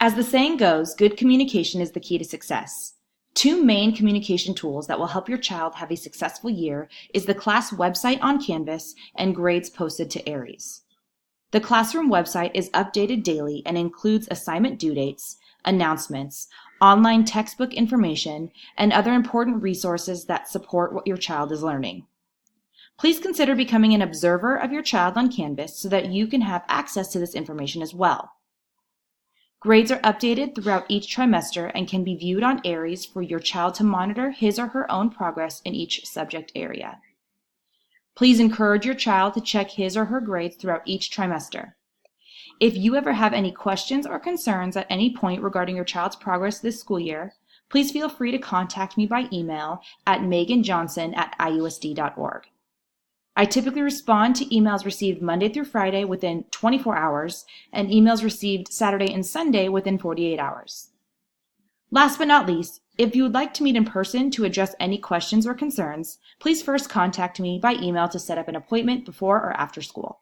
As the saying goes, good communication is the key to success. Two main communication tools that will help your child have a successful year is the class website on Canvas and grades posted to Aries. The classroom website is updated daily and includes assignment due dates, announcements, online textbook information, and other important resources that support what your child is learning. Please consider becoming an observer of your child on Canvas so that you can have access to this information as well. Grades are updated throughout each trimester and can be viewed on Aries for your child to monitor his or her own progress in each subject area. Please encourage your child to check his or her grades throughout each trimester. If you ever have any questions or concerns at any point regarding your child's progress this school year, please feel free to contact me by email at meganjohnson@iusd.org. I typically respond to emails received Monday through Friday within 24 hours and emails received Saturday and Sunday within 48 hours. Last but not least, if you would like to meet in person to address any questions or concerns, please first contact me by email to set up an appointment before or after school.